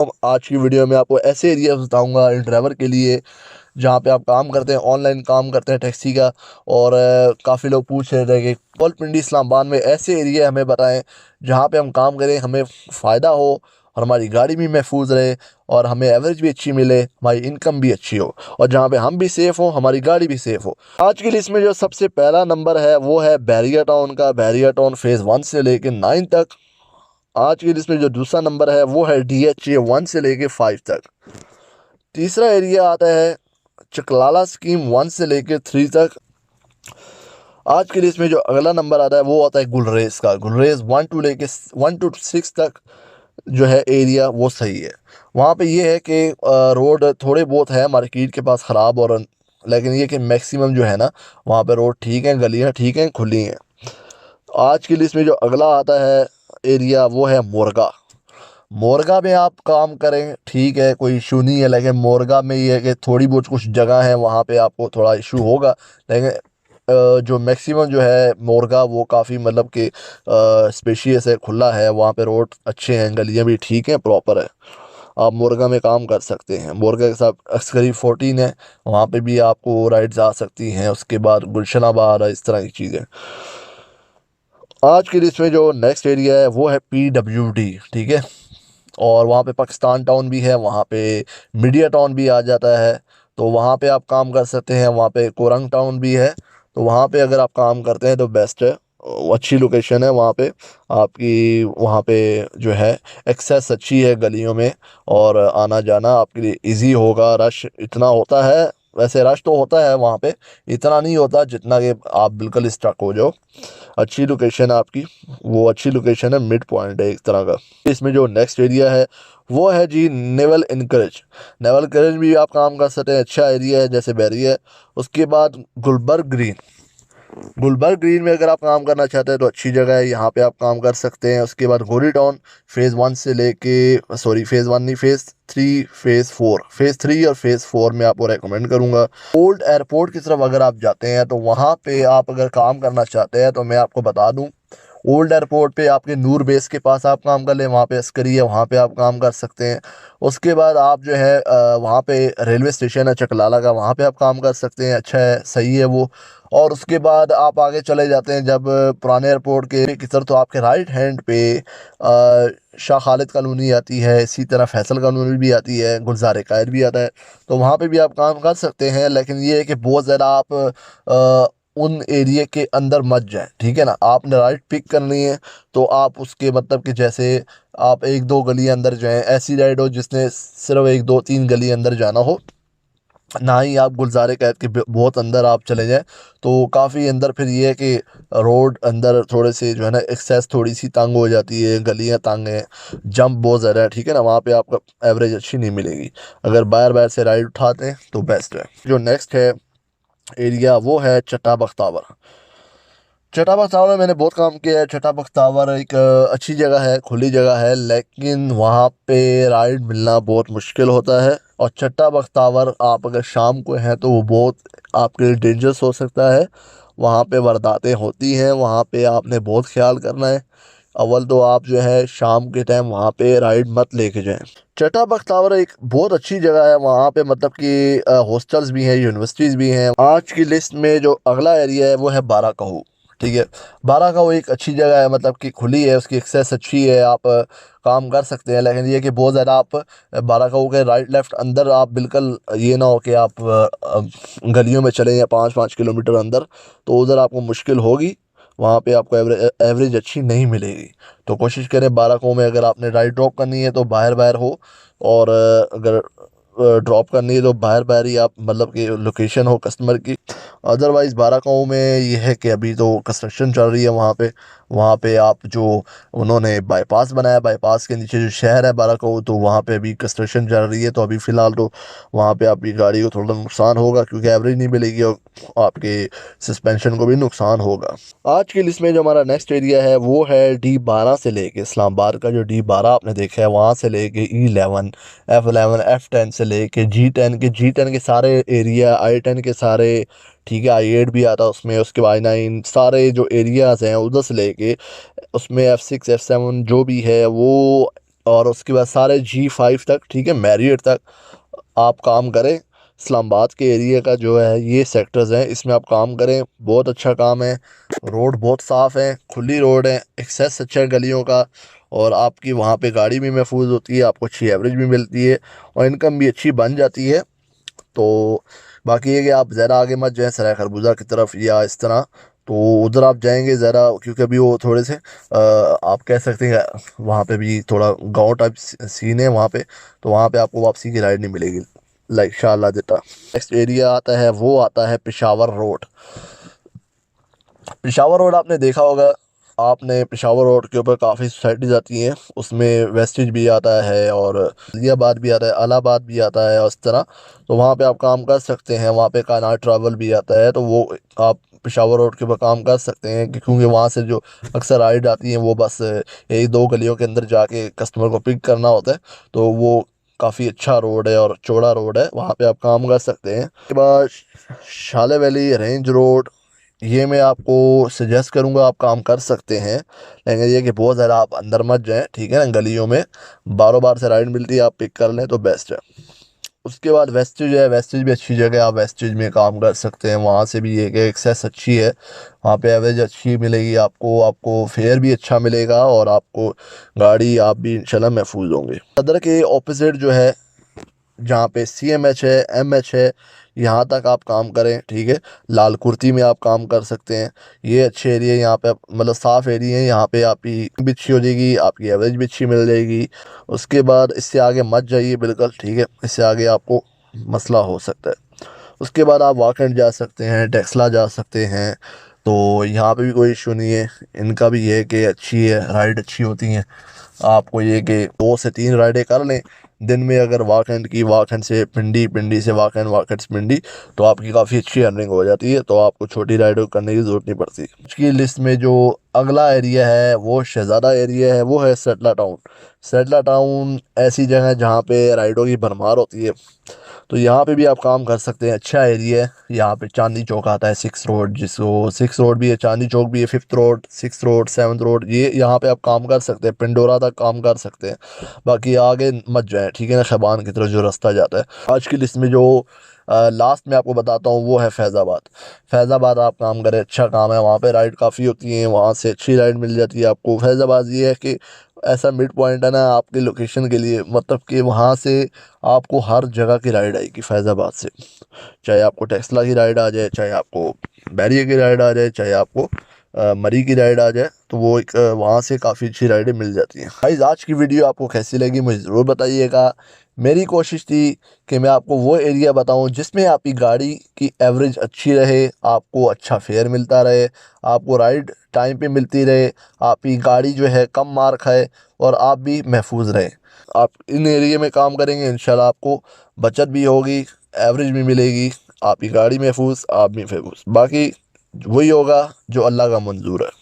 आज की वीडियो में आपको ऐसे एरिया बताऊंगा इन ड्राइवर के लिए जहाँ पे आप काम करते हैं, ऑनलाइन काम करते हैं टैक्सी का। और काफ़ी लोग पूछ रहे थे कि रावलपिंडी इस्लामाबाद में ऐसे एरिया हमें बताएं जहाँ पे हम काम करें, हमें फ़ायदा हो और हमारी गाड़ी भी महफूज रहे और हमें एवरेज भी अच्छी मिले, हमारी इनकम भी अच्छी हो और जहाँ पे हम भी सेफ़ हो, हमारी गाड़ी भी सेफ़ हो। आज की लिस्ट में जो सबसे पहला नंबर है वो है बैरिया टाउन का। बैरिया टाउन फ़ेज़ 1 से लेकर 9 तक। आज की लिस्ट में जो दूसरा नंबर है वो है DHA 1 से लेके 5 तक। तीसरा एरिया आता है चकलाला स्कीम 1 से लेके 3 तक। आज की लिस्ट में जो अगला नंबर आता है वो आता है गुलरेज का। गुलरेज 1 to 6 तक जो है एरिया वो सही है। वहाँ पे ये है कि रोड थोड़े बहुत है मार्केट के पास ख़राब, और लेकिन ये कि मैक्सिमम जो है ना वहाँ पे रोड ठीक है, गलियाँ ठीक हैं, खुली हैं। आज की लिस्ट में जो अगला आता है एरिया वो है मोरगा। मोरगा में आप काम करें ठीक है, कोई इशू नहीं है, लेकिन मोरगा में ये है कि थोड़ी बहुत कुछ जगह है वहाँ पे आपको थोड़ा इशू होगा। लेकिन जो मैक्सिमम जो है मोरगा वो काफ़ी मतलब कि स्पेशियस है, खुला है, वहाँ पे रोड अच्छे हैं, गलियाँ भी ठीक हैं, प्रॉपर है। आप मोरगा में काम कर सकते हैं। मोरगा के साथ अस्करी 14 है, वहाँ पे भी आपको राइड्स आ सकती हैं। उसके बाद गुलशनाबाद, इस तरह की चीज़ें। आज की लिस्ट में जो नेक्स्ट एरिया है वो है PWD, ठीक है। और वहाँ पे पाकिस्तान टाउन भी है, वहाँ पे मीडिया टाउन भी आ जाता है, तो वहाँ पे आप काम कर सकते हैं। वहाँ पे कोरंग टाउन भी है, तो वहाँ पे अगर आप काम करते हैं तो बेस्ट है। वो अच्छी लोकेशन है वहाँ पे आपकी। वहाँ पे जो है एक्सेस अच्छी है गलियों में, और आना जाना आपके लिए इजी होगा। रश इतना होता है, वैसे रश तो होता है वहाँ पे, इतना नहीं होता जितना कि आप बिल्कुल स्टक हो जाओ। अच्छी लोकेशन है आपकी, वो अच्छी लोकेशन है, मिड पॉइंट है एक तरह का। इसमें जो नेक्स्ट एरिया है वो है जी नेवल इनकरेज। नेवल इनकरेज भी आप काम कर सकते हैं, अच्छा एरिया है जैसे बैरिया है। उसके बाद गुलबर्ग ग्रीन। गुलबर्ग ग्रीन में अगर आप काम करना चाहते हैं तो अच्छी जगह है, यहाँ पे आप काम कर सकते हैं। उसके बाद गोरी टाउन फ़ेज़ 1 से लेके फ़ेज़ 1 नहीं, फ़ेज़ 3, फ़ेज़ 3 और फ़ेज़ 4 में आपको रेकमेंड करूँगा। ओल्ड एयरपोर्ट की तरफ अगर आप जाते हैं तो वहाँ पे आप अगर काम करना चाहते हैं तो मैं आपको बता दूँ, ओल्ड एयरपोर्ट पे आपके नूर बेस के पास आप काम कर लें, वहाँ पे अस्करी है, वहाँ पे आप काम कर सकते हैं। उसके बाद आप जो है वहाँ पे रेलवे स्टेशन है चकलाला का, वहाँ पे आप काम कर सकते हैं, अच्छा है, सही है वो। और उसके बाद आप आगे चले जाते हैं जब पुराने एयरपोर्ट के की तरफ, तो आपके राइट हैंड पे शाह खालिद कॉलोनी आती है, इसी तरह फैसल कॉलोनी भी आती है, गुलजार कायद भी आता है, तो वहाँ पे भी आप काम कर सकते हैं। लेकिन ये है कि बहुत ज़्यादा आप उन एरिया के अंदर मत जाए, ठीक है ना। आपने राइट पिक करनी है तो आप उसके मतलब कि जैसे आप 1-2 गली अंदर जाएं, ऐसी राइड हो जिसने सिर्फ 1-2-3 गली अंदर जाना हो, ना ही आप गुलज़ारे कैद के बहुत अंदर आप चले जाएं। तो काफ़ी अंदर फिर ये है कि रोड अंदर थोड़े से जो है ना एक्सेस थोड़ी सी तंग हो जाती है, गलियां तंग हैं, जंप बहुत ज़्यादा है, ठीक है ना। वहाँ पे आपका एवरेज अच्छी नहीं मिलेगी। अगर बार बार से राइड उठाते हैं तो बेस्ट है। जो नेक्स्ट है एरिया वो है चट्टा बख्तावर। चट्टा बख्तावर में मैंने बहुत काम किया है। चट्टा बख्तावर एक अच्छी जगह है, खुली जगह है, लेकिन वहाँ पे राइड मिलना बहुत मुश्किल होता है। और चट्टा बख्तावर आप अगर शाम को हैं तो वो बहुत आपके लिए डेंजरस हो सकता है। वहाँ पे वारदातें होती हैं, वहाँ पे आपने बहुत ख्याल करना है। अव्वल तो आप जो है शाम के टाइम वहाँ पे राइड मत लेके जाएं। चट्टा बख्तावर एक बहुत अच्छी जगह है, वहाँ पे मतलब कि हॉस्टल्स भी हैं, यूनिवर्सिटीज़ भी हैं। आज की लिस्ट में जो अगला एरिया है वो है बारा कहू, ठीक है। बारा कहू एक अच्छी जगह है, मतलब कि खुली है, उसकी एक्सेस अच्छी है, आप काम कर सकते हैं। लेकिन ये कि बहुत ज़्यादा आप बारा कहू के राइट लेफ्ट अंदर आप बिल्कुल ये ना हो कि आप गलियों में चले जाएं 5-5 किलोमीटर अंदर, तो उधर आपको मुश्किल होगी। वहाँ पे आपको एवरेज अच्छी नहीं मिलेगी। तो कोशिश करें 12 को में अगर आपने राइड ड्रॉप करनी है तो बाहर बाहर हो, और अगर ड्रॉप करनी है तो बाहर बाहर ही आप मतलब कि लोकेशन हो कस्टमर की। अदरवाइज़ 12 में ये है कि अभी तो कंस्ट्रक्शन चल रही है वहाँ पे आप जो उन्होंने बाईपास बनाया, बाईपास के नीचे जो शहर है 12 तो वहाँ पे अभी कंस्ट्रक्शन चल रही है। तो अभी फ़िलहाल तो वहाँ पे आपकी गाड़ी को थोड़ा नुकसान होगा क्योंकि एवरेज नहीं मिलेगी, और आपके सस्पेंशन को भी नुकसान होगा। आज की लिस्ट में जो हमारा नेक्स्ट एरिया है वो है D12 से लेके इस्लामाबाद का। जो D12 आपने देखा है वहाँ से लेके E11, F11, F10 से लेके G10 के सारे एरिया, I10 के सारे, ठीक है, I8 भी आता है उसमें। उसके बाद I9, सारे जो एरियाज़ हैं उधर से लेके उसमें F6 F7 जो भी है वो और उसके बाद सारे G5 तक, ठीक है, मैरियट तक आप काम करें। इस्लामाबाद के एरिया का जो है ये सेक्टर्स हैं, इसमें आप काम करें, बहुत अच्छा काम है। रोड बहुत साफ़ है, खुली रोड है, एक्सेस अच्छा है गलियों का, और आपकी वहाँ पे गाड़ी भी महफूज होती है, आपको अच्छी एवरेज भी मिलती है और इनकम भी अच्छी बन जाती है। तो बाकी ये कि आप ज़रा आगे मत जाएं सराय खरबूजा की तरफ या इस तरह, तो उधर आप जाएंगे ज़रा, क्योंकि अभी वो थोड़े से आप कह सकते हैं वहाँ पे भी थोड़ा गांव टाइप सीन है वहाँ पे, तो वहाँ पे आपको वापसी की राइड नहीं मिलेगी लाइक शाला जटा। नेक्स्ट एरिया आता है, वो आता है पेशावर रोड। पेशावर रोड आपने देखा होगा, आपने पेशावर रोड के ऊपर काफ़ी सोसाइटीज़ आती हैं, उसमें वेस्टेज भी आता है और अलियाबाद भी आता है, अलाहाबाद भी आता है और इस तरह। तो वहाँ पे आप काम कर सकते हैं, वहाँ पे कायनात ट्रैवल भी आता है, तो वो आप पेशावर रोड के ऊपर काम कर सकते हैं, क्योंकि वहाँ से जो अक्सर राइड आती हैं वो बस एक दो गलियों के अंदर जाके कस्टमर को पिक करना होता है। तो वो काफ़ी अच्छा रोड है और चौड़ा रोड है, वहाँ पे आप काम कर सकते हैं। उसके बाद शाले वैली रेंज रोड, ये मैं आपको सजेस्ट करूँगा, आप काम कर सकते हैं, लेकिन ये कि बहुत ज़्यादा आप अंदर मत जाएं, ठीक है ना, गलियों में बारों बार से राइड मिलती है, आप पिक कर लें तो बेस्ट है। उसके बाद वेस्टेज है, वेस्टेज भी अच्छी जगह है, आप वेस्टेज में काम कर सकते हैं, वहाँ से भी ये कि एक्सेस अच्छी है, वहाँ पे एवरेज अच्छी मिलेगी आपको, आपको फेयर भी अच्छा मिलेगा और आपको गाड़ी आप भी इंशाल्लाह महफूज होंगे। सदर के ऑपोजिट जो है, जहाँ पे CMH है, MH है, यहाँ तक आप काम करें, ठीक है। लाल कुर्ती में आप काम कर सकते हैं, ये अच्छे एरिया, यहाँ पे मतलब साफ़ एरिया है, यहाँ पे आपकी भी अच्छी हो जाएगी, आपकी एवरेज भी अच्छी मिल जाएगी। उसके बाद इससे आगे मत जाइए बिल्कुल, ठीक है, इससे आगे आपको मसला हो सकता है। उसके बाद आप वाकंड जा सकते हैं, टेक्सला जा सकते हैं, तो यहाँ पे भी कोई इशू नहीं है, इनका भी ये है कि अच्छी है, राइड अच्छी होती हैं। आपको ये कि 2 से 3 राइडें कर लें दिन में, अगर वाकंड की, वाकंड से पिंडी, पिंडी से वाकंड, वाकंड से पिंडी, तो आपकी काफ़ी अच्छी अर्निंग हो जाती है, तो आपको छोटी राइड करने की ज़रूरत नहीं पड़ती। उसकी लिस्ट में जो अगला एरिया है वो शहज़ादा एरिया है, वो है सेटला टाउन। सेटला टाउन ऐसी जगह है जहाँ पे राइडों की भरमार होती है, तो यहाँ पे भी आप काम कर सकते हैं, अच्छा एरिया है। यहाँ पे चांदनी चौक आता है, 6 रोड, जिसको 6 रोड भी है, चांदनी चौक भी है, 5th road, 6 road, 7th road, ये यहाँ पे आप काम कर सकते हैं, पिंडोरा तक काम कर सकते हैं। बाकी आगे मत जाएं, ठीक है ना, शबान की तरफ जो रास्ता जाता है। आज की लिस्ट में जो लास्ट में आपको बताता हूँ वो है फैज़ाबाद। फैज़ाबाद आप काम करें, अच्छा काम है, वहाँ पे राइड काफ़ी होती हैं, वहाँ से अच्छी राइड मिल जाती है आपको। फैज़ाबाद ये है कि ऐसा मिड पॉइंट है ना आपकी लोकेशन के लिए, मतलब कि वहाँ से आपको हर जगह की राइड आएगी फैज़ाबाद से, चाहे आपको टेस्ला की राइड आ जाए, चाहे आपको बैरियर की राइड आ जाए, चाहे आपको मरी की राइड आ जाए, तो वो एक वहाँ से काफ़ी अच्छी राइडें मिल जाती हैं। गाइस, आज की वीडियो आपको कैसी लगी मुझे ज़रूर बताइएगा। मेरी कोशिश थी कि मैं आपको वो एरिया बताऊं जिसमें आपकी गाड़ी की एवरेज अच्छी रहे, आपको अच्छा फेयर मिलता रहे, आपको राइड टाइम पे मिलती रहे, आपकी गाड़ी जो है कम मार खाए और आप भी महफूज रहें। आप इन एरिया में काम करेंगे, इंशाल्लाह आपको बचत भी होगी, एवरेज भी मिलेगी, आपकी गाड़ी महफूज, आप भी महफूज, बाकी वही होगा जो अल्लाह का मंजूर है।